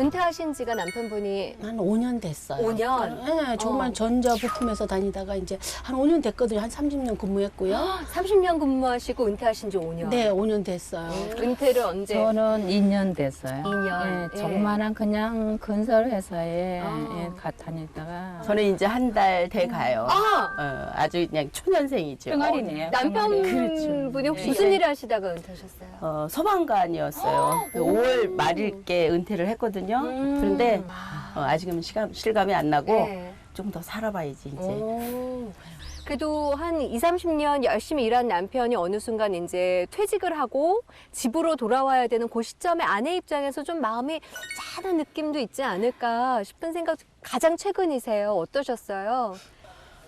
은퇴하신 지가 남편분이 한 5년 됐어요. 5년? 네, 조그만 전자 부품에서 다니다가 이제 한 5년 됐거든요. 한 30년 근무했고요. 30년 근무하시고 은퇴하신 지 5년. 네, 5년 됐어요. 은퇴를 언제? 저는 2년 됐어요. 2년. 예, 조그마한 그냥 건설 회사에 아. 다니다가 저는 이제 한 달 돼 가요. 아주 그냥 초년생이죠. 병아리네요. 남편분이 혹시 네. 무슨 일을 하시다가 은퇴하셨어요? 소방관이었어요. 5월 말일께 은퇴를 했거든요. 그런데 아직은 실감이 안 나고 네. 좀 더 살아봐야지 이제. 오. 그래도 한 20, 30년 열심히 일한 남편이 어느 순간 이제 퇴직을 하고 집으로 돌아와야 되는 그 시점에 아내 입장에서 좀 마음이 짠한 느낌도 있지 않을까 싶은 생각 가장 최근이세요. 어떠셨어요?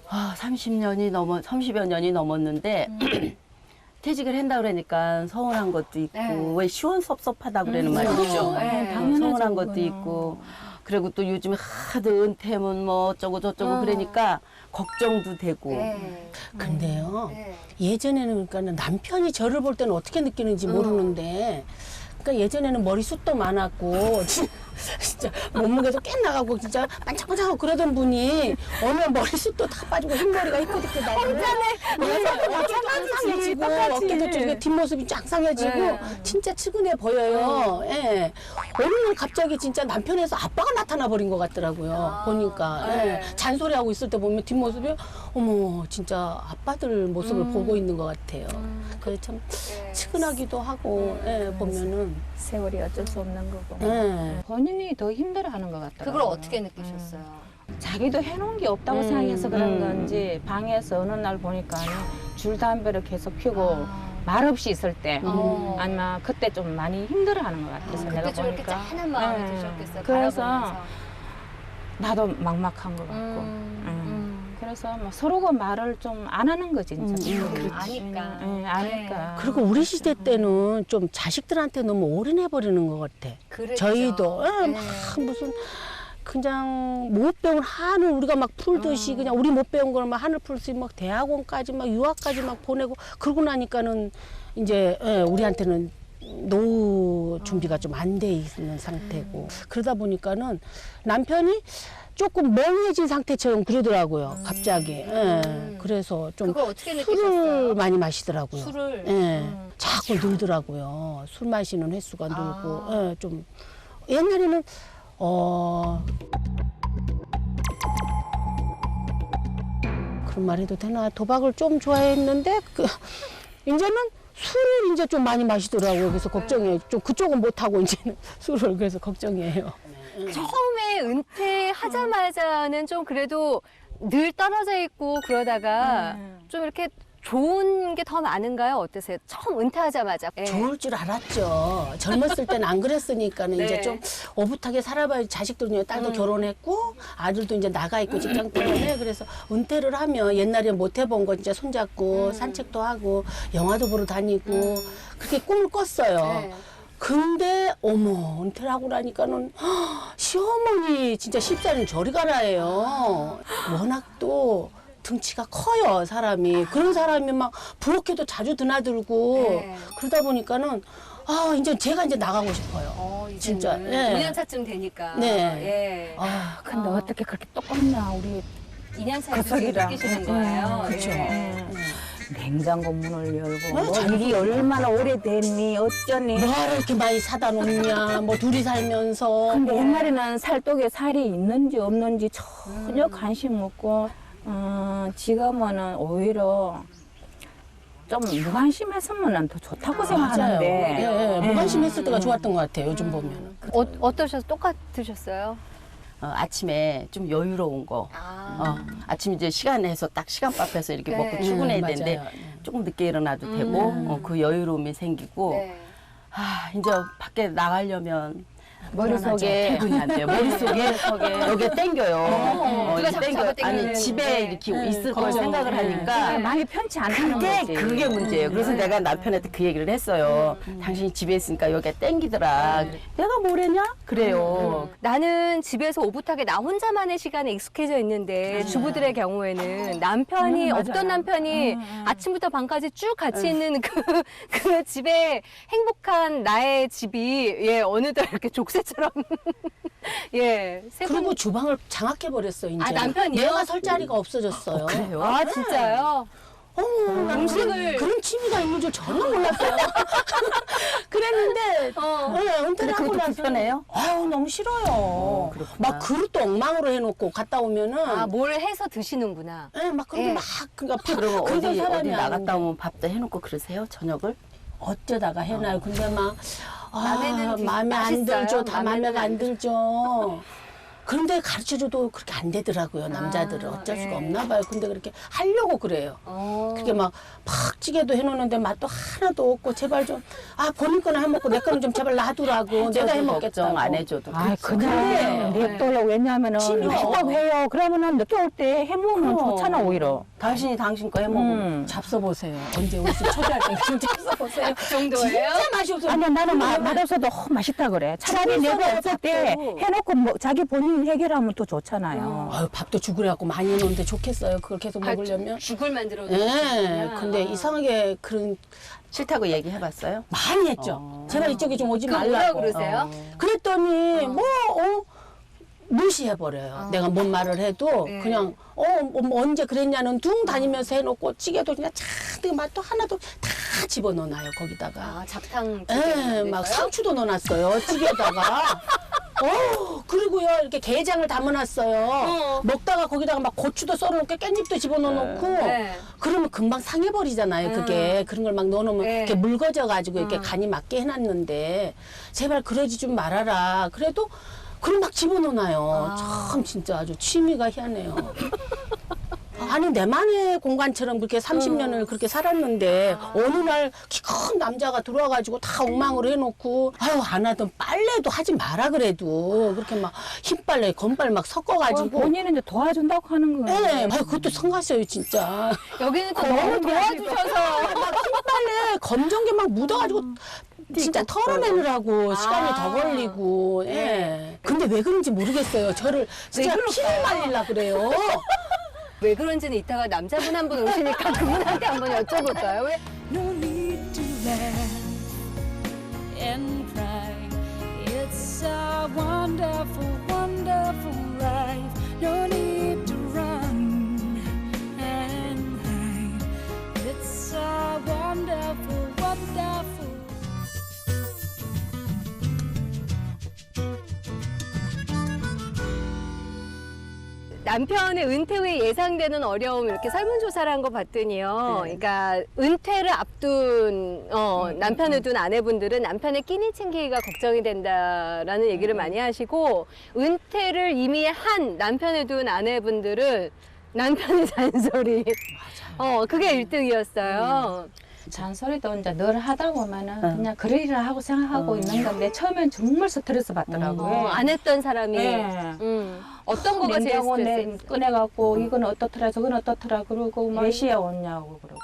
30여 년이 넘었는데 퇴직을 한다 그러니까 서운한 것도 있고 네. 왜 시원섭섭하다 그러는 말이 있죠. 네. 서운한 것도 있고 그리고 또 요즘에 하도 은퇴면 뭐 어쩌고 저쩌고 그러니까 걱정도 되고 네. 근데요, 네. 예전에는 그러니까 남편이 저를 볼 때는 어떻게 느끼는지 모르는데, 그러니까 예전에는 머리숱도 많았고, 진짜 몸무게도 꽤 나가고, 진짜 반짝반짝하고 그러던 분이 어느 날 머리숱도 다 빠지고 흰머리가 희끗희끗 나고. 어깨도 쌍쌍해지고, 어깨도 좀 뒷모습이 쫙 상해지고, 네. 진짜 측은해 보여요. 예. 어느 날 갑자기 진짜 남편에서 아빠가 나타나 버린 것 같더라고요. 보니까. 네. 예. 잔소리하고 있을 때 보면 뒷모습이, 어머, 진짜 아빠들 모습을 보고 있는 것 같아요. 그래서 참 측은하기도 하고, 예, 보면은. 세월이 어쩔 수 없는 거고. 예. 본인이 더 힘들어하는 것 같더라고요. 그걸 어떻게 느끼셨어요? 자기도 해놓은 게 없다고 생각해서 그런 건지 방에서 어느 날 보니까 줄 담배를 계속 피우고 말없이 있을 때 아마 그때 좀 많이 힘들어하는 것 같아서 내가 그때 좀 이렇게 보니까 짠한 마음이 네. 드셨겠어요. 그래서 바라보면서. 나도 막막한 것 같고 그래서 뭐 서로가 말을 좀 안 하는 거지 진짜. 아니까. 아니까. 그리고 우리 시대 때는 좀 자식들한테 너무 올인해버리는 것 같아. 그랬죠. 저희도 예, 막 무슨 그냥 못 배운 한을 우리가 막 풀듯이 그냥 우리 못 배운 걸 막 한을 풀듯이 막 대학원까지 막 유학까지 막 보내고 그러고 나니까는 이제 예, 우리한테는 노후 준비가 좀 안 돼 있는 상태고 그러다 보니까는 남편이 조금 멍해진 상태처럼 그러더라고요. 갑자기. 예, 그래서 좀 그걸 어떻게 술을 느끼셨어요? 많이 마시더라고요. 술을? 예, 자꾸 늘더라고요. 술 마시는 횟수가 늘고, 예, 좀 옛날에는 그런 말 해도 되나? 도박을 좀 좋아했는데 이제는 술을 이제 좀 많이 마시더라고요. 그래서 걱정이에요. 좀 그쪽은 못하고 이제는 술을 그래서 걱정이에요. 처음에 은퇴하자마자는 좀 그래도 늘 떨어져 있고 그러다가 좀 이렇게 좋은 게 더 많은가요? 어떠세요? 처음 은퇴하자마자. 예. 좋을 줄 알았죠. 젊었을 때는 안 그랬으니까는 네. 이제 좀 오붓하게 살아봐야 자식들도 딸도 결혼했고 아들도 이제 나가 있고 직장 때문에 그래서 은퇴를 하면 옛날에 못 해본 거 진짜 손잡고 산책도 하고 영화도 보러 다니고 그렇게 꿈을 꿨어요. 네. 근데 어머 은퇴를 하고 나니까는 시어머니 진짜 십살은 저리 가라예요. 워낙 또 등치가 커요 사람이. 그런 사람이 막 부엌에도 자주 드나들고 네. 그러다 보니까는 이제 제가 이제 나가고 싶어요. 진짜. 이제는 네. 5년 차쯤 되니까. 네. 예. 근데 어떻게 그렇게 똑같나 우리 2년 차에 그 그렇게 소리랑. 느끼시는 거예요. 그렇죠. 예. 냉장고 문을 열고 뭐 잘 일이 얼마나 오래됐니 어쩌니. 뭐하러 이렇게 많이 사다 놓냐 뭐 둘이 살면서 근데 옛날에는 살독에 살이 있는지 없는지 전혀 관심 없고 지금은 오히려 좀 무관심했으면 더 좋다고 생각하는데 예, 무관심했을 때가 좋았던 것 같아요. 요즘 보면. 어떠셔서 똑같으셨어요? 아침에 좀 여유로운 거. 아침 이제 시간 내서 딱 시간밥 해서 이렇게 네. 먹고 출근해야 맞아요. 되는데 조금 늦게 일어나도 되고 그 여유로움이 생기고 네. 이제 밖에 나가려면 머릿속에 퇴근이 안 돼요. 머릿속에 여기에 땡겨요. 누가 자꾸 땡겨요. 잡아당기는. 아니 집에 네. 이렇게 있을 걸 걱정. 생각을 하니까 마음이 편치 않다는 그게 거지. 그게 문제예요. 그래서 내가 남편한테 그 얘기를 했어요. 당신이 집에 있으니까 여기가 땡기더라. 내가 뭐래냐? 그래요. 나는 집에서 오붓하게 나 혼자만의 시간에 익숙해져 있는데 주부들의 경우에는 남편이 맞아요. 없던 남편이 아침부터 밤까지 쭉 같이 있는 그 집에 행복한 나의 집이 어느덧 이렇게 족쇄처럼 예. 세 분. 그리고 주방을 장악해 버렸어 이제. 아, 남편이요? 내가 설 자리가 없어졌어요. 그래요? 아, 진짜요? 난 음식을- 그런 취미가 있는 줄 전혀 몰랐어요. 그랬는데 네, 은퇴를 하고 그것도 나서 불편해요? 아유 너무 싫어요. 그렇구나. 막 그릇도 엉망으로 해놓고 갔다 오면은 아, 뭘 해서 드시는구나. 네, 막 그렇게 예. 막 그러니까 그러면 그런 어디 사람이 나갔다 아닌데. 오면 밥도 해놓고 그러세요? 저녁을? 어쩌다가 해놔요. 근데 막 마음에는 마음에 안 맛있어요. 들죠. 다 마음에는 마음에 안 안 들죠. 그런데 가르쳐줘도 그렇게 안 되더라고요. 남자들은 아, 어쩔 수가 예. 없나 봐요. 근데 그렇게 하려고 그래요. 그렇게 막 찌개도 해놓는데 맛도 하나도 없고 제발 좀 본인 거나 해먹고 내 거는 좀 제발 놔두라고 내가 해먹겠다고. 걱정 안 해줘도. 아, 그렇죠. 그냥 근데- 냅둬요. 왜냐하면은 취미가 맛있다고 해요. 그러면은 늦게 올 때 해먹으면 그럼. 좋잖아, 오히려. 당신이 당신 거 해먹으면. 잡숴보세요. 언제 우리 집 초대할 때 좀 잡숴보세요. 그 정도예요? 진짜 맛이 없어요. 아니 나는 맛없어도 맛있다 그래. 차라리 죽을 내가 없을 때 밥도. 해놓고 뭐 자기 본인 해결하면 또 좋잖아요. 아유, 밥도 죽으려고 많이 해놓는데 좋겠어요. 그걸 계속 먹으려면. 죽을 만들어 예. 놓으시는구나. 근데 이상하게 그런 싫다고 얘기해봤어요? 많이 했죠. 제발 이쪽에 좀 오지 뭐라고 말라고. 그러세요? 그랬더니 무시해버려요. 내가 뭔 말을 해도 네. 그냥 뭐 언제 그랬냐는 둥 다니면서 해놓고 찌개도 그냥 잔뜩 맛도 하나도 다 집어넣어놔요 거기다가. 아, 잡탕. 예, 막 상추도 넣어놨어요 찌개에다가. 그리고요 이렇게 게장을 담아놨어요. 먹다가 거기다가 막 고추도 썰어놓고 깻잎도 집어넣어놓고 네. 그러면 금방 상해버리잖아요. 그게 그런 걸 막 넣어놓으면 네. 이렇게 묽어져가지고 이렇게 간이 맞게 해놨는데 제발 그러지 좀 말아라. 그래도 그걸 막 집어넣어놔요. 참 진짜 아주 취미가 희한해요. 아니 내만의 공간처럼 그렇게 30년을 그렇게 살았는데 어느 날 키 큰 남자가 들어와가지고 다 엉망으로 해놓고 아유 안 하던 빨래도 하지 마라 그래도 그렇게 막 흰빨래 건빨 막 섞어가지고 본인은 이제 도와준다고 하는 거예요. 네, 아유 그것도 성가셔요 진짜. 여기는 또 너무 도와주셔서. 막 흰빨래 검정게 막 묻어가지고 진짜 털어내느라고 시간이 더 걸리고. 예. 근데 왜 그런지 모르겠어요. 저를 진짜 피를 말리려 그래요. 왜 그런지는 이따가 남자분 한 분 오시니까 그분한테 한번 여쭤볼까요? 왜? No need to laugh and cry. It's a wonderful, wonderful life. No need to run and hide. It's a wonderful, wonderful. 남편의 은퇴 후에 예상되는 어려움 이렇게 설문조사를 한 거 봤더니요. 그러니까 은퇴를 앞둔 남편을 둔 아내분들은 남편의 끼니 챙기기가 걱정이 된다라는 얘기를 많이 하시고 은퇴를 이미 한 남편을 둔 아내분들은 남편의 잔소리. 그게 1등이었어요. 잔소리도 이제 늘 하다 보면은 그냥 그러리라 하고 생각하고 있는 건데 처음엔 정말 스트레스 받더라고요. 안 했던 사람이. 네. 어떤 거가 제일 냉장고 스트레스? 꺼내갖고 이건 어떻더라 저건 어떻더라 그러고 몇 시에 오냐고 그러고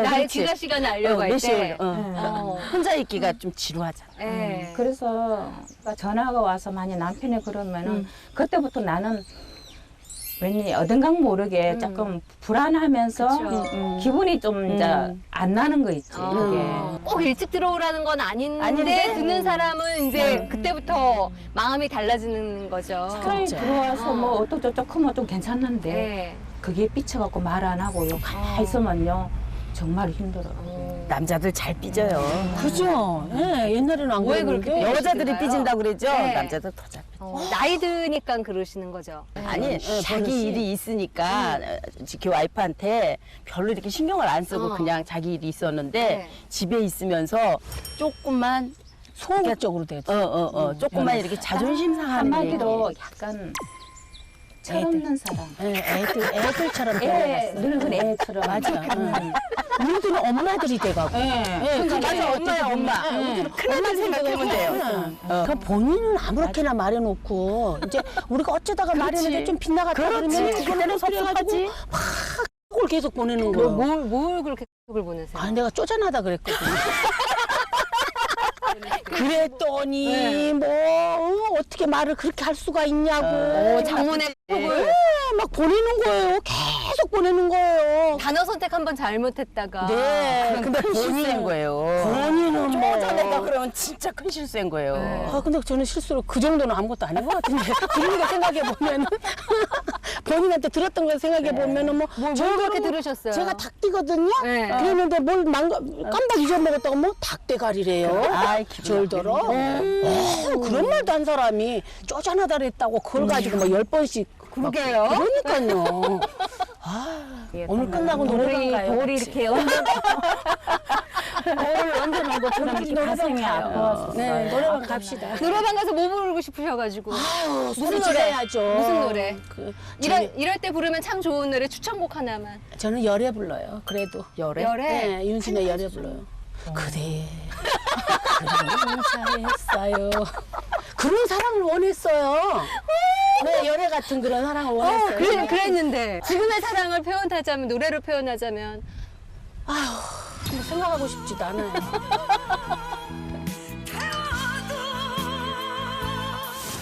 나의 귀가 시간을 알려고 할 때. 혼자 있기가 좀 지루하잖아. 예. 그래서 전화가 와서 만약 남편이 그러면은 그때부터 나는 왠지 어딘가 모르게 조금 불안하면서 그쵸. 기분이 좀 이제 안 나는 거 있지. 그게. 꼭 일찍 들어오라는 건 아닌데, 아닌데? 듣는 사람은 이제 그때부터 마음이 달라지는 거죠. 차라리 들어와서 뭐 어떡저떡 하면 좀 괜찮는데 네. 그게 삐쳐갖고 말 안 하고요. 가만히 있으면요 정말 힘들어요. 남자들 잘 삐져요. 그죠? 예, 옛날에는 안 왜 그랬는데. 그렇게 여자들이 삐질까요? 삐진다고 그러죠? 네. 남자들 더 잘 삐져. 나이 드니까 그러시는 거죠. 아니 자기 일이 있으니까 그 와이프한테 별로 이렇게 신경을 안 쓰고 그냥 자기 일이 있었는데 네. 집에 있으면서 조금만 소극적으로 되죠. 조금만 이렇게 자존심 상하는 한마디로 얘기. 약간 철없는 사람. 예, 애들처럼 애, 변해갔어요. 늙은 애처럼. 맞아. 우리들은 엄마들이 돼가고. 맞아 엄마야 엄마. 큰애들 생각하면 돼요. 그럼 본인은 아무렇게나 말해놓고 이제 우리가 어쩌다가 말했는데 좀 빗나갔다 그러면 그때는 섭섭하지. 막 그걸 계속 보내는 거예요. 뭘 그렇게 속을 보내세요? 아, 내가 쪼잔하다 그랬거든. 그랬더니 어떻게 말을 그렇게 할 수가 있냐고. 장문의 막 보내는 거예요. 계속 보내는 거예요. 단어 선택 한번 잘못했다가. 네. 근데 큰 실수인 본인은 거예요. 본인은 뭐. 쪼잔했다 그러면 진짜 큰 실수인 거예요. 네. 아, 근데 저는 실수로 그 정도는 아무것도 아닌 것 같은데. 들은 거 생각해보면은. 본인한테 들었던 걸 생각해보면은 뭐. 뭘 저는 그렇게 뭐 들으셨어요? 제가 닭띠거든요? 네. 그랬는데 뭘 깜빡 잊어먹었다고 뭐 닭대가리래요. 아이, 기분 절더러. 그런 말도 한 사람이 쪼잔하다 그랬다고 그걸 가지고 뭐 10번씩. 그러게요. 그러니까요. 아, 오늘 끝나고 노래방 가요. 돌이 같이. 이렇게 돌을 얹어놓은 것처럼 이렇게 노래방 가슴이 가요. 아파서. 네, 노래방 갑시다. 노래방 가서 뭐 부르고 싶으셔가지고. 무슨 노래? 노래야죠? 무슨 노래? 그, 이럴 때 부르면 참 좋은 노래 추천곡 하나만. 저는 열애 불러요. 그래도. 열애? 열애. 네, 윤신의 열애 불러요. 그대 그런 잘했어요. 그런 사랑을 원했어요. 네, 열애 같은 그런 사랑을 원했어요. 그랬는데 지금의 사랑을 표현하자면 노래로 표현하자면 근데 생각하고 싶지도 않아요.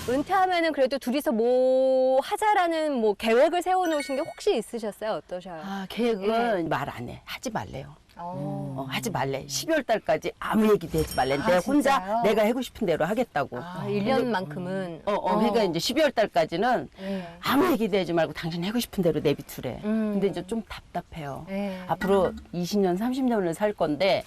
은퇴하면은 그래도 둘이서 뭐 하자라는 뭐 계획을 세워놓으신 게 혹시 있으셨어요? 어떠셔요? 아, 계획은 말 안 해. 하지 말래요. 어. 하지 말래. 12월 달까지 아무 얘기도 하지 말래. 아, 내가 혼자 진짜요? 내가 하고 싶은 대로 하겠다고. 1년만큼은. 그러니까 이제 12월 달까지는 네. 아무 얘기도 하지 말고 당신 하고 싶은 대로 내비두래. 음. 근데 이제 좀 답답해요. 네. 앞으로 20년, 30년을 살 건데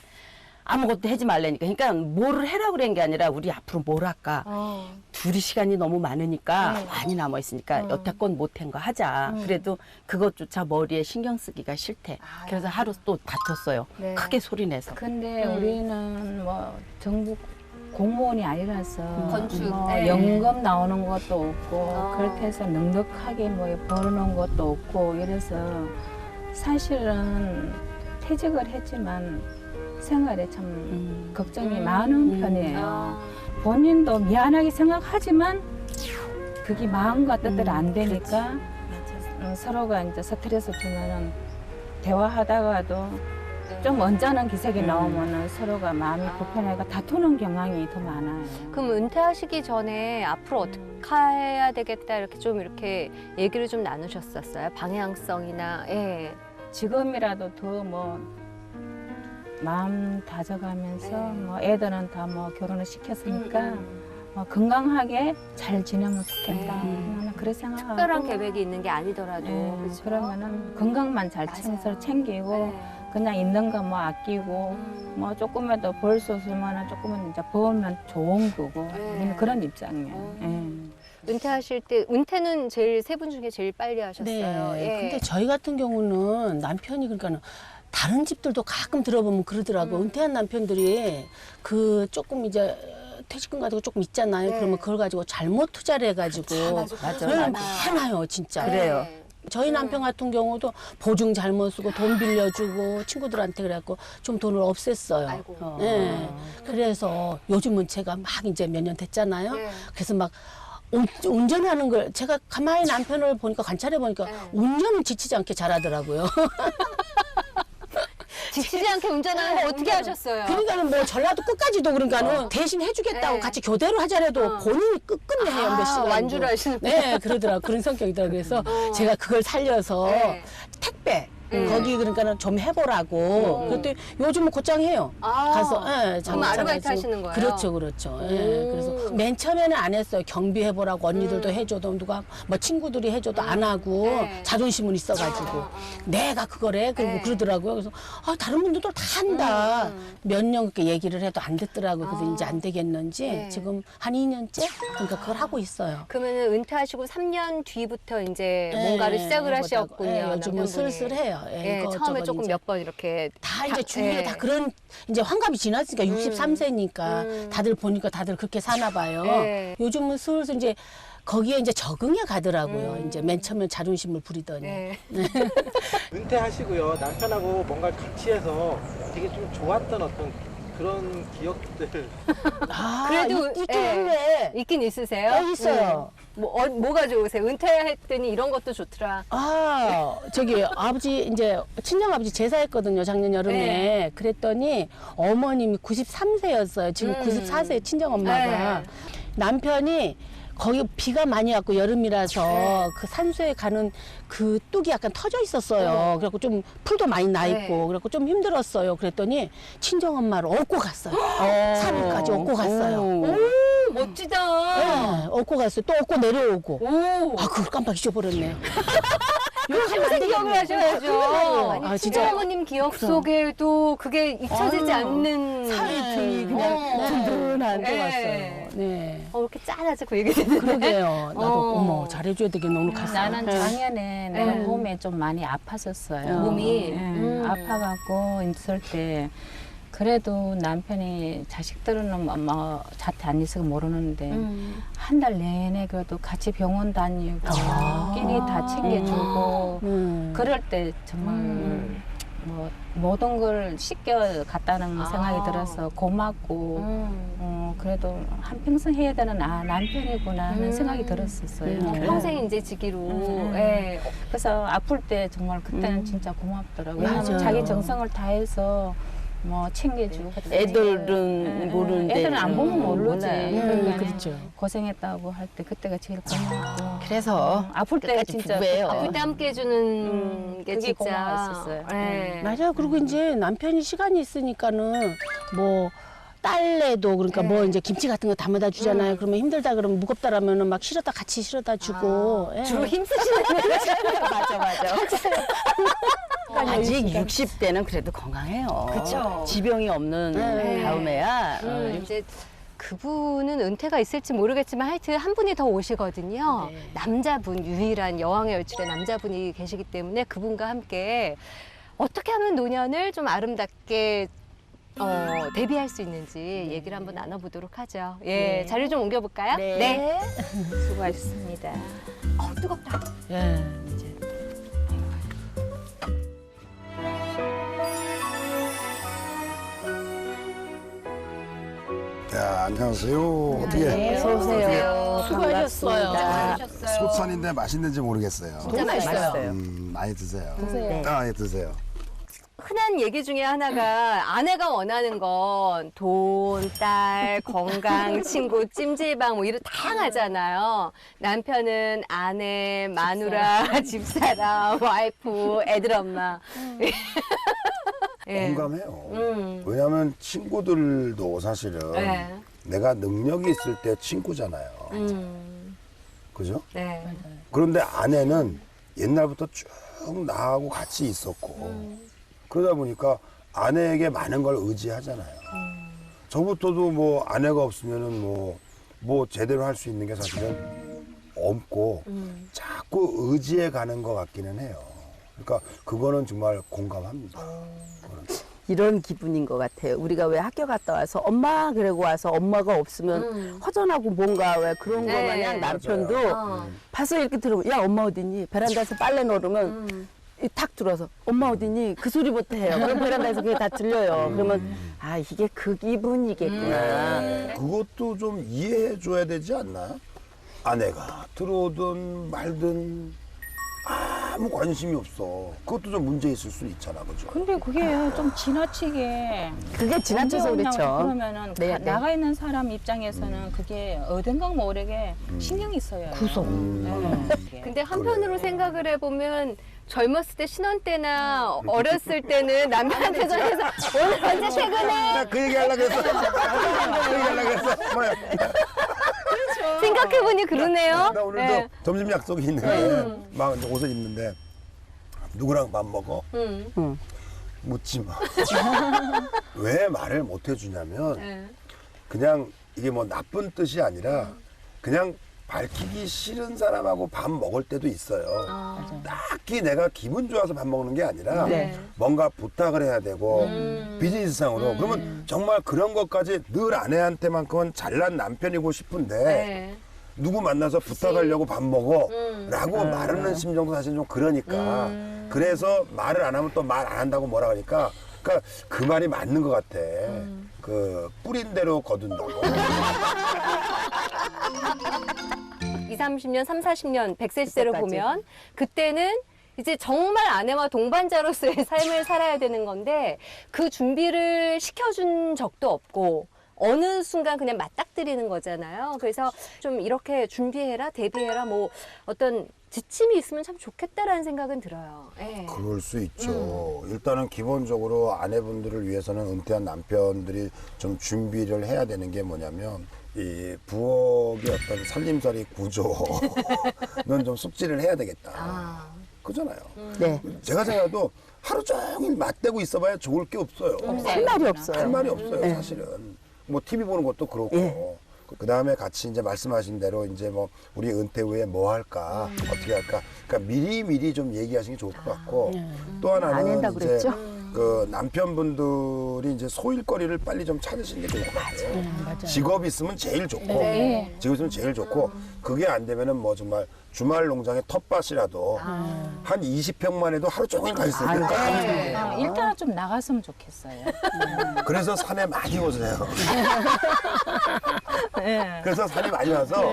아무것도 하지 말라니까. 그러니까 뭐를 해라 그런 게 아니라 우리 앞으로 뭘 할까. 어. 둘이 시간이 너무 많으니까 네. 많이 남아 있으니까 여태껏 못한 거 하자. 그래도 그것조차 머리에 신경 쓰기가 싫대. 그래서 하루 또 다퉜어요. 네. 크게 소리 내서. 근데 우리는 뭐 정부 공무원이 아니라서 건축, 뭐 네. 연금 나오는 것도 없고 아. 그렇게 해서 넉넉하게 뭐 벌어놓은 것도 없고 이래서 사실은 퇴직을 했지만 생활에 참 걱정이 많은 편이에요. 아. 본인도 미안하게 생각하지만 그게 마음과 뜻대로 안 되니까 서로가 이제 스트레스 주면은 대화하다가도 좀 언짢은 기색이 나오면은 서로가 마음이 불편해가 다투는 경향이 더 많아요. 그럼 은퇴하시기 전에 앞으로 어떻게 해야 되겠다 이렇게 얘기를 좀 나누셨었어요? 방향성이나 예. 지금이라도 더 뭐 마음 다져가면서 뭐 애들은 다 뭐 결혼을 시켰으니까 건강하게 잘 지내면 좋겠다. 나는 그래 생각하고. 특별한 계획이 있는 게 아니더라도 예, 그렇죠? 그러면은 건강만 잘 맞아요. 챙기고 네. 그냥 있는 거 뭐 아끼고 뭐 조금이라도 벌 수 있으면 조금은 이제 벌면 좋은 거고 네. 그런 입장이에요. 예. 은퇴하실 때 은퇴는 제일 세 분 중에 제일 빨리 하셨어요. 네. 예. 근데 저희 같은 경우는 남편이 그러니까는 다른 집들도 가끔 들어보면 그러더라고. 은퇴한 남편들이 그 조금 이제 퇴직금 가지고 조금 있잖아요. 네. 그러면 그걸 가지고 잘못 투자를 해가지고 맞아, 네, 맞아. 많아요, 진짜. 그래요. 저희 남편 같은 경우도 보증 잘못 쓰고 돈 빌려주고 친구들한테 그래갖고 좀 돈을 없앴어요. 아이고. 네. 그래서 요즘은 제가 막 이제 몇 년 됐잖아요. 네. 그래서 막 운전하는 걸 제가 가만히 남편을 보니까 관찰해 보니까 네. 운전을 지치지 않게 잘하더라고요. 지치지 않게 운전하는 거 어떻게 하셨어요? 그러니까는 뭐 전라도 끝까지도 그러니까는 대신 해주겠다고 네. 같이 교대로 하자래도 본인이 끝끝내 해요. 몇 시간. 완주를 하시는 네, 그러더라고. 그런 성격이더라고요. 그래서 제가 그걸 살려서 네. 택배 거기 그러니까는 좀 해보라고. 그랬더니 요즘은 곧장 해요. 아, 가서 그럼 아르바이트 하시는 거예요? 그렇죠, 그렇죠. 예, 그래서 맨 처음에는 안 했어요. 경비 해보라고 언니들도 해줘도 누가 뭐 친구들이 해줘도 안 하고 네. 자존심은 있어가지고 내가 그거래 그리고 네. 그러더라고요. 그래서 다른 분들도 다 한다. 몇 년 그렇게 얘기를 해도 안 듣더라고요. 그래서 이제 안 되겠는지 네. 지금 한 2년째 그러니까 그걸 하고 있어요. 그러면은 은퇴하시고 3년 뒤부터 이제 뭔가를 예, 시작을 해보자고. 하셨군요. 예, 요즘은 남편분이. 슬슬해요. 예, 예, 이거 처음에 저거 조금 이제. 몇 번 이렇게 다 이제 주위에 예. 다 그런 이제 환갑이 지났으니까 63세니까 다들 보니까 다들 그렇게 사나 봐요. 예. 요즘은 슬슬 이제 거기에 이제 적응해 가더라고요. 이제 맨 처음에 자존심을 부리더니. 예. 은퇴하시고요. 남편하고 뭔가 같이 해서 되게 좀 좋았던 어떤 그런 기억들. 아, 그래도, 있긴 예. 한데. 있긴 있으세요? 네, 있어요. 뭐가 좋으세요? 은퇴했더니 이런 것도 좋더라. 저기 아버지 이제 친정 아버지 제사했거든요 작년 여름에. 네. 그랬더니 어머님이 93세였어요. 지금 94세 친정 엄마가. 네. 남편이 거기 비가 많이 왔고 여름이라서 그 산소에 가는 그 뚝이 약간 터져 있었어요. 그래갖고 좀 풀도 많이 나 있고 그래갖고 좀 힘들었어요. 그랬더니 친정엄마를 업고 갔어요. 3일까지 업고 갔어요. 오, 멋지다. 네, 업고 갔어요. 또 업고 내려오고. 오. 아, 그걸 깜빡 잊어버렸네요. 평생 기억을 하셔야죠. 아니, 아, 진짜. 친정어머님 기억 속에도 그게 잊혀지지 않는. 등이 그냥 든든한데 네. 왔어요. 네. 이렇게 짠하지 그 얘기 듣는데. 그러게요. 나도 어머 잘해줘야 되겠네. 오늘 갔어. 나는 작년에 내가 네. 몸에 좀 많이 아팠었어요. 몸이? 아파갖고 있을 때 그래도 남편이 자식들은 뭐 자퇴 안 있어서 모르는데 한 달 내내 그래도 같이 병원 다니고 끼니 다 챙겨주고 그럴 때 정말 뭐 모든 걸 씻겨 갔다는 생각이 들어서 고맙고 그래도 한평생 해야 되는 남편이구나 하는 생각이 들었었어요. 평생 이제 지기로. 예. 그래서 아플 때 정말 그때는 진짜 고맙더라고요. 왜냐면 맞아요. 자기 정성을 다해서 뭐 챙겨주고 애들은 모르는데. 애들은 안 보면 모르지. 그러니까 그렇죠. 고생했다고 할 때 그때가 제일 고맙고 그래서 아플 때 끝까지 진짜 부부예요. 아플 때 함께 해주는 게 그게 진짜. 고마웠었어요. 예. 맞아요. 그리고 이제 남편이 시간이 있으니까는 뭐 딸내도 그러니까 뭐 이제 김치 같은 거 담아다 주잖아요. 그러면 힘들다 그러면 무겁다라면은 막 실어다 같이 실어다 주고. 예. 주로 힘쓰시는 맞아. 아직 60대는 그래도 건강해요. 그쵸. 지병이 없는 다음에야. 이제 그분은 은퇴가 있을지 모르겠지만 하여튼 한 분이 더 오시거든요. 남자분, 유일한 여왕의 열출의 남자분이 계시기 때문에 그분과 함께 어떻게 하면 노년을 좀 아름답게 대비할 수 있는지 얘기를 한번 나눠보도록 하죠. 예, 자리 좀 옮겨볼까요? 네. 수고하셨습니다. 뜨겁다. 예. 이제 야, 안녕하세요. 어떻게 어서오세요. 수고하셨어요. 소찬인데 맛있는지 모르겠어요. 진짜 맛있어요. 많이 드세요. 네. 아, 예, 드세요. 흔한 얘기 중에 하나가 아내가 원하는 건 돈, 딸, 건강, 친구, 찜질방 뭐 이런 다양하잖아요. 남편은 아내, 마누라, 집사람, 와이프, 애들 엄마. 예. 공감해요. 왜냐하면 친구들도 사실은 네. 내가 능력이 있을 때 친구잖아요. 그죠? 네. 그런데 아내는 옛날부터 쭉 나하고 같이 있었고 그러다 보니까 아내에게 많은 걸 의지하잖아요. 저부터도 뭐 아내가 없으면은 뭐 제대로 할 수 있는 게 사실은 없고 자꾸 의지해 가는 것 같기는 해요. 그러니까 그거는 정말 공감합니다. 이런 기분인 것 같아요. 우리가 왜 학교 갔다 와서 엄마 그러고 와서 엄마가 없으면 허전하고 뭔가 왜 그런 네. 거 마냥 남편도 봐서 이렇게 들으면 야 엄마 어디니? 베란다에서 빨래 넣으면 탁 들어서 엄마 어디니? 그 소리부터 해요. 그럼 베란다에서 그게 다 들려요. 그러면 아 이게 그 기분이겠구나. 그것도 좀 이해해 줘야 되지 않나? 아내가 들어오든 말든 아무 관심이 없어. 그것도 좀 문제 있을 수 있잖아, 그죠? 근데 그게 좀 지나치게 그게 지나쳐서 언제 오냐고 그렇죠. 그러면은 네, 네. 나가 있는 사람 입장에서는 그게 어딘가 모르게 신경이 써요. 구속. 근데 한편으로 생각을 해보면 젊었을 때 신혼 때나 어렸을 때는 남편한테 전해서 오늘 언제 퇴근해? 그 얘기 하려고 했어. 그 얘기 하려고 했어. 뭐야. 생각해보니 그러네요. 나 오늘도 네. 점심 약속이 있는데 막 이제 옷을 입는데 누구랑 밥 먹어? 묻지 마. 왜 말을 못 해주냐면 네. 그냥 이게 뭐 나쁜 뜻이 아니라 그냥 밝히기 싫은 사람하고 밥 먹을 때도 있어요. 딱히 내가 기분 좋아서 밥 먹는 게 아니라 네. 뭔가 부탁을 해야 되고 비즈니스상으로 그러면 정말 그런 것까지 늘 아내한테만큼은 잘난 남편이고 싶은데 네. 누구 만나서 부탁하려고 밥 먹어 라고 말하는 심정도 사실 좀 그러니까 그래서 말을 안 하면 또 말 안 한다고 뭐라 하니까 그러니까 그 말이 맞는 것 같아. 그 뿌린 대로 거둔다고. 20, 30년, 3, 40년 100세 시대로 그때까지. 보면 그때는 이제 정말 아내와 동반자로서의 삶을 살아야 되는 건데 그 준비를 시켜준 적도 없고 어느 순간 그냥 맞닥뜨리는 거잖아요. 그래서 좀 이렇게 준비해라, 대비해라, 뭐 어떤 지침이 있으면 참 좋겠다라는 생각은 들어요. 예. 그럴 수 있죠. 일단은 기본적으로 아내분들을 위해서는 은퇴한 남편들이 좀 준비를 해야 되는 게 뭐냐면 이 부엌의 어떤 살림살이 구조는 좀 숙지를 해야 되겠다. 그잖아요. 네. 제가 생각해도 하루 종일 맞대고 있어봐야 좋을 게 없어요. 할 말이 없어요. 할 말이 없어요, 사실은. 뭐 TV 보는 것도 그렇고. 예. 그 다음에 같이 이제 말씀하신 대로 이제 뭐 우리 은퇴 후에 뭐 할까, 어떻게 할까. 그러니까 미리 좀 얘기하시는 게 좋을 것 같고. 또 안 하나는 한다 이제 그랬죠? 그 남편분들이 이제 소일거리를 빨리 좀 찾으시는 게 좋을 것 같아요. 직업이 있으면 제일 좋고, 직업이 있으면 제일 좋고, 그게 안 되면은 뭐 정말 주말 농장의 텃밭이라도 한 20평만 해도 하루 종일 갈 수 있어요. 일단은 좀 나갔으면 좋겠어요. 그래서 산에 많이 오세요. 그래서 산에 많이 와서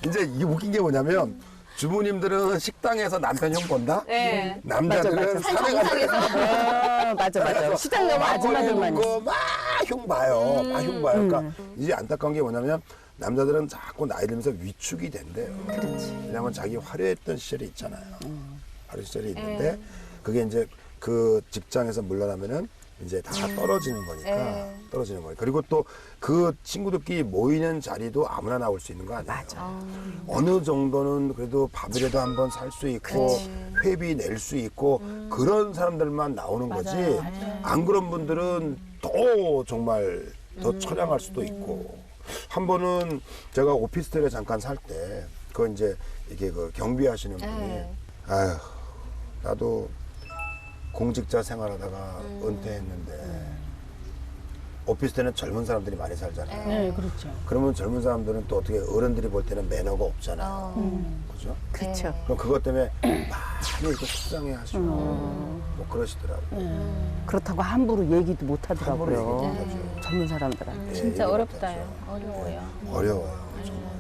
이제 이게 웃긴 게 뭐냐면 주부님들은 식당에서 남편 형 본다? 네. 남자들은 산에 가서 맞아. 시장 가면 아줌마들만 있어. 막형 봐요. 막 형 봐요. 그러니까 이제 안타까운 게 뭐냐면 남자들은 자꾸 나이 들면서 위축이 된대요. 그렇지. 왜냐면 자기 화려했던 시절이 있잖아요. 화려 시절이 있는데 그게 이제 그 직장에서 물러나면은 이제 다 떨어지는 거니까 떨어지는 거예요. 그리고 또 그 친구들끼리 모이는 자리도 아무나 나올 수 있는 거 아니에요. 맞아. 어느 정도는 그래도 밥이라도 한번 살 수 있고 회비 낼 수 있고 그런 사람들만 나오는 거지. 안 그런 분들은 더 정말 더 처량할 수도 있고. 한 번은 제가 오피스텔에 잠깐 살 때 그거 이제 이렇게 그 경비하시는 분이 아휴 나도 공직자 생활하다가 은퇴했는데 오피스텔은 젊은 사람들이 많이 살잖아요. 네, 그렇죠. 그러면 젊은 사람들은 또 어떻게 어른들이 볼 때는 매너가 없잖아요. 그죠? 그렇죠. 그럼 그것 때문에 많이 이렇게 속상해 하시고 뭐 그러시더라고요. 그렇다고 함부로 얘기도 못 함부로 얘기도 하더라고요. 못하죠. 젊은 사람들한테. 예, 진짜 얘기 어렵다요. 못하죠. 어려워요. 어려워요. 정말.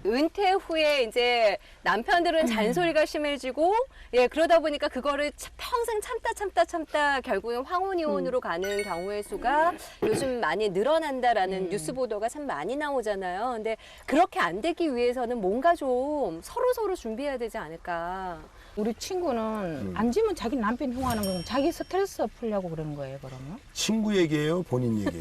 은퇴 후에 이제 남편들은 잔소리가 심해지고 예 그러다 보니까 그거를 평생 참다 결국엔 황혼이혼으로 가는 경우의 수가 요즘 많이 늘어난다라는 뉴스 보도가 참 많이 나오잖아요. 근데 그렇게 안 되기 위해서는 뭔가 좀 서로 준비해야 되지 않을까. 우리 친구는 안 지면 자기 남편 흉하는 건 자기 스트레스 풀려고 그러는 거예요, 그러면? 친구 얘기예요? 본인 얘기예요?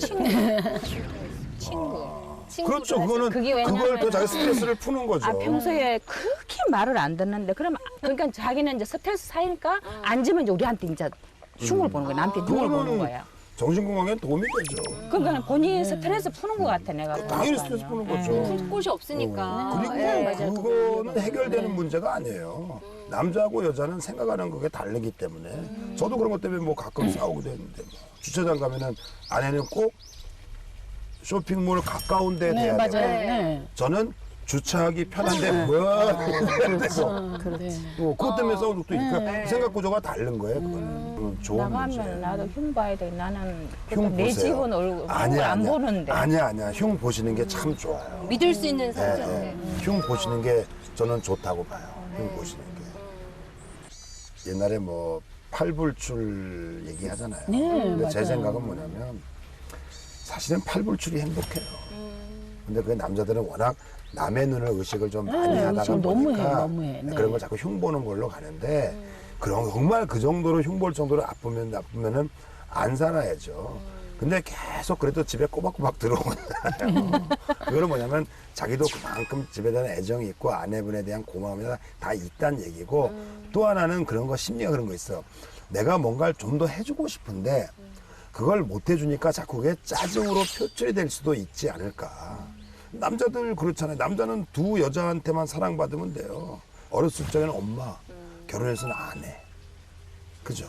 친구. 그렇죠. 그거는 그게 그걸 또 왜냐면은 자기 스트레스를 푸는 거죠. 아, 평소에 그렇게 말을 안 듣는데, 그러면, 그러니까 자기는 이제 스트레스 쌓이니까 앉으면 이제 우리한테 이제 흉을 보는 거야. 남편 흉을 보는 그거는 거야. 정신건강에 도움이 되죠. 그러니까 본인 스트레스 푸는 것 같아, 내가. 당연히 보니까요. 스트레스 푸는 예. 거죠. 풀 곳이 없으니까. 그리고 예. 그거는 해결되는 문제가 아니에요. 남자하고 여자는 생각하는 그게 다르기 때문에 저도 그런 것 때문에 뭐 가끔 싸우기도 했는데 뭐. 주차장 가면은 아내는 꼭 쇼핑몰 가까운 데 네, 돼야 맞아요. 되고 네. 저는 주차하기 편한데 뭐 그것 때문에 싸운 적도 있으니까 생각 구조가 다른 거예요. 그거는 좋은 문제. 나가면 나도 흉 봐야 돼. 나는 흉 내 보세요. 집은 얼굴 아니야, 안 아니야. 보는데. 아니야. 흉 보시는 게 참 좋아요. 믿을 수 있는 네, 사람한테. 흉 보시는 게 저는 좋다고 봐요. 흉 보시는 게. 옛날에 뭐 팔불출 얘기하잖아요. 네, 근데 제 맞아요. 생각은 뭐냐면 사실은 팔불출이 행복해요. 근데 그 남자들은 워낙 남의 눈을 의식을 좀 많이 네, 하다가 지금 보니까 너무해. 네. 그런 걸 자꾸 흉 보는 걸로 가는데 그런 정말 그 정도로 흉 볼 정도로 나쁘면은 안 살아야죠. 근데 계속 그래도 집에 꼬박꼬박 들어오잖아요. 그거는 뭐냐면 자기도 그만큼 집에 대한 애정이 있고 아내분에 대한 고마움이 다 있다는 얘기고 또 하나는 그런 거 심리가 그런 거 있어. 내가 뭔가를 좀 더 해주고 싶은데 그걸 못 해주니까 자꾸 그게 짜증으로 표출이 될 수도 있지 않을까. 남자들 그렇잖아요. 남자는 두 여자한테만 사랑받으면 돼요. 어렸을 적에는 엄마, 결혼해서는 아내. 그죠?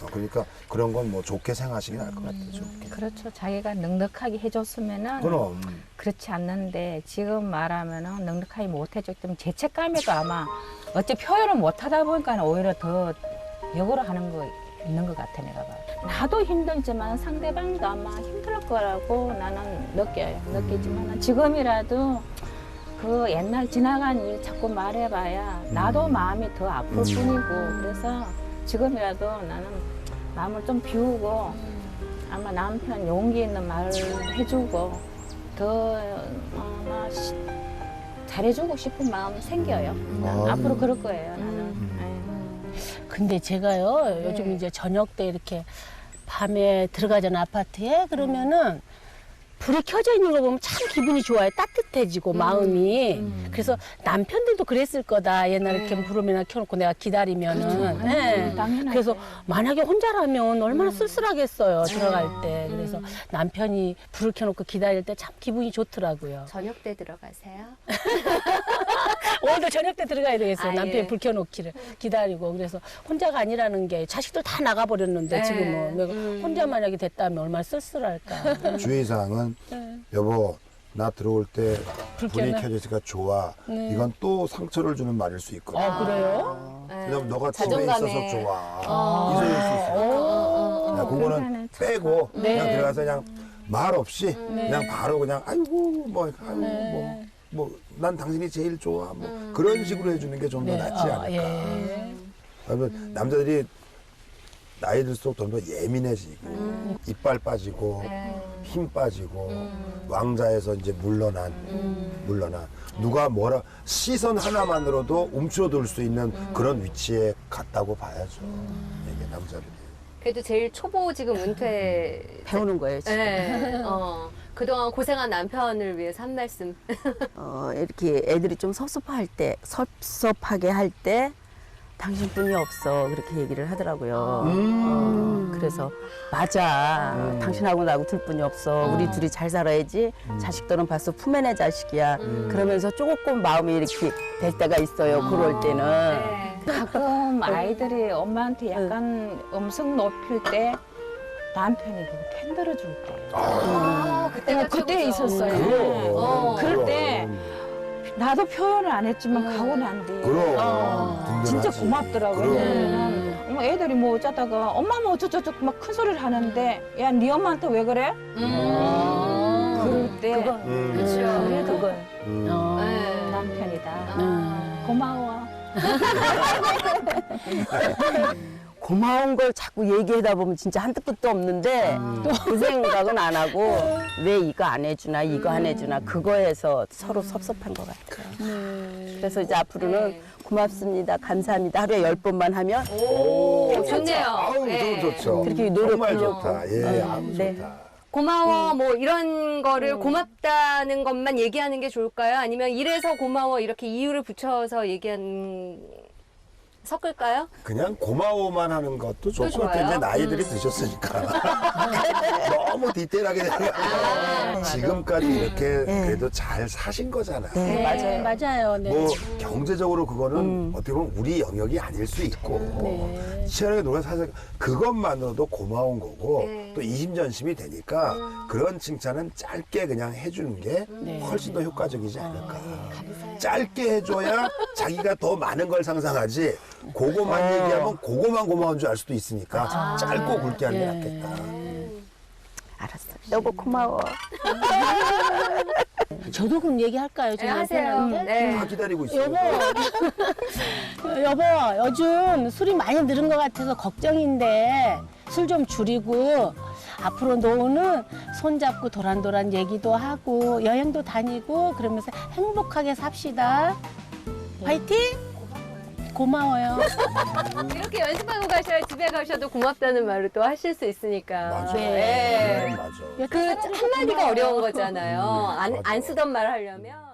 그러니까 그런 건 뭐 좋게 생각하시긴 할 것 같아요. 좋게. 그렇죠. 자기가 넉넉하게 해줬으면은 그럼. 그렇지 않는데 지금 말하면은 넉넉하게 못 해줬기 때문에 죄책감에도 아마 어째 표현을 못 하다 보니까 오히려 더 역으로 하는 거 있는 것 같아, 내가 봐. 나도 힘들지만 상대방도 아마 힘들 거라고 나는 느껴요. 느끼지만 지금이라도 그 옛날 지나간 일 자꾸 말해봐야 나도 마음이 더 아플 뿐이고 그래서 지금이라도 나는 마음을 좀 비우고 아마 남편 용기 있는 말 해주고 더 아마 잘해주고 싶은 마음 생겨요. 앞으로 그럴 거예요, 나는. 근데 제가요 요즘 이제 저녁 때 이렇게 밤에 들어가잖아 아파트에 그러면은 불이 켜져 있는 거 보면 참 기분이 좋아요. 따뜻해지고 마음이. 그래서 남편들도 그랬을 거다. 옛날에 이렇게 불음이나 켜놓고 내가 기다리면은. 네. 당연하지. 그래서 만약에 혼자라면 얼마나 쓸쓸하겠어요. 들어갈 때. 그래서 남편이 불을 켜놓고 기다릴 때 참 기분이 좋더라고요. 저녁 때 들어가세요? 오늘도 저녁 때 들어가야 되겠어요. 아, 남편이 예. 불 켜놓기를 기다리고. 그래서 혼자가 아니라는 게 자식들 다 나가버렸는데 네. 지금은 내가 혼자 만약에 됐다면 얼마나 쓸쓸할까. 주의사항은 여보 나 들어올 때 불 불이 켜놔. 켜져있으니까 좋아. 이건 또 상처를 주는 말일 수 있거든. 그래요? 왜냐면 너가 집에 자존감에. 있어서 좋아. 이 소리일 수 있어. 야, 그거는 빼고 그냥 들어가서 그냥 말 없이 그냥 바로 그냥 아이고 뭐 난 당신이 제일 좋아 뭐 그런 식으로 해주는 게 좀 더 낫지 않을까. 예. 그러면 남자들이 나이 들수록 좀 더 예민해지고 이빨 빠지고 힘 빠지고 왕자에서 이제 물러난 누가 뭐라 시선 하나만으로도 움츠러들 수 있는 그런 위치에 갔다고 봐야죠. 이게 남자들이. 그래도 제일 초보 지금 은퇴 배우는 거예요, 지금. 네. 그동안 고생한 남편을 위해서 한 말씀. 이렇게 애들이 좀 섭섭하게 할 때 당신뿐이 없어 그렇게 얘기를 하더라고요. 그래서 맞아. 당신하고 나하고 둘뿐이 없어. 우리 둘이 잘 살아야지. 자식들은 벌써 품에 내 자식이야. 그러면서 조금 마음이 이렇게 될 때가 있어요. 그럴 때는. 네. 가끔 아이들이 엄마한테 약간 음성 높일 때 남편이 펜 들어줄 때. 그때가 그때 최고죠. 있었어요. 그럴 때 나도 표현을 안 했지만 가고 난 뒤에 진짜 든든하지. 고맙더라고요. 그럼. 뭐 애들이 뭐 어쩌다가 엄마 뭐 어쩌고저쩌고 막 큰 소리를 하는데 야 네 엄마한테 왜 그래? 그럴 때 그렇죠. 그래도 네. 남편이다. 고마워. 고마운 걸 자꾸 얘기하다 보면 진짜 한도 끝도 없는데 그 생각은 안 하고 왜 이거 안 해주나 이거 안 해주나 그거에서 서로 섭섭한 것 같아요. 그래서 이제 앞으로는 네. 고맙습니다, 감사합니다 하루에 10번만 하면 오, 좋네요. 아우 네. 좋죠. 그렇게 정말 노력하려고. 좋다. 예, 아우 네. 좋다. 고마워 뭐 이런 거를 고맙다는 것만 얘기하는 게 좋을까요? 아니면 이래서 고마워 이렇게 이유를 붙여서 섞을까요? 그냥 고마워만 하는 것도 좋고 좋아요? 이제 나이들이 드셨으니까 너무 디테일하게 되는 거 지금까지 이렇게 그래도 잘 사신 거잖아요. 네, 맞아요. 맞아요. 네. 뭐 경제적으로 그거는 어떻게 보면 우리 영역이 아닐 수 있고 치열하게 노래 사실 그것만으로도 고마운 거고 또 이심전심이 되니까 그런 칭찬은 짧게 그냥 해주는 게 훨씬 더 효과적이지 않을까. 짧게 해줘야 자기가 더 많은 걸 상상하지 그거만 얘기하면 그거만 고마운 줄 알 수도 있으니까 짧고 굵게 하는 게 낫겠다. 알았어. 여보 고마워. 저도 그럼 얘기할까요? 네, 하세요. 네. 다 기다리고 있어요. 여보, 요즘 술이 많이 늘은 것 같아서 걱정인데 술 좀 줄이고 앞으로 노후는 손잡고 도란도란 얘기도 하고 여행도 다니고 그러면서 행복하게 삽시다. 화이팅! 고마워요. 이렇게 연습하고 가셔야 집에 가셔도 고맙다는 말을 또 하실 수 있으니까. 맞아. 네. 맞아. 그 한마디가 어려운 거잖아요. 안 쓰던 말 하려면.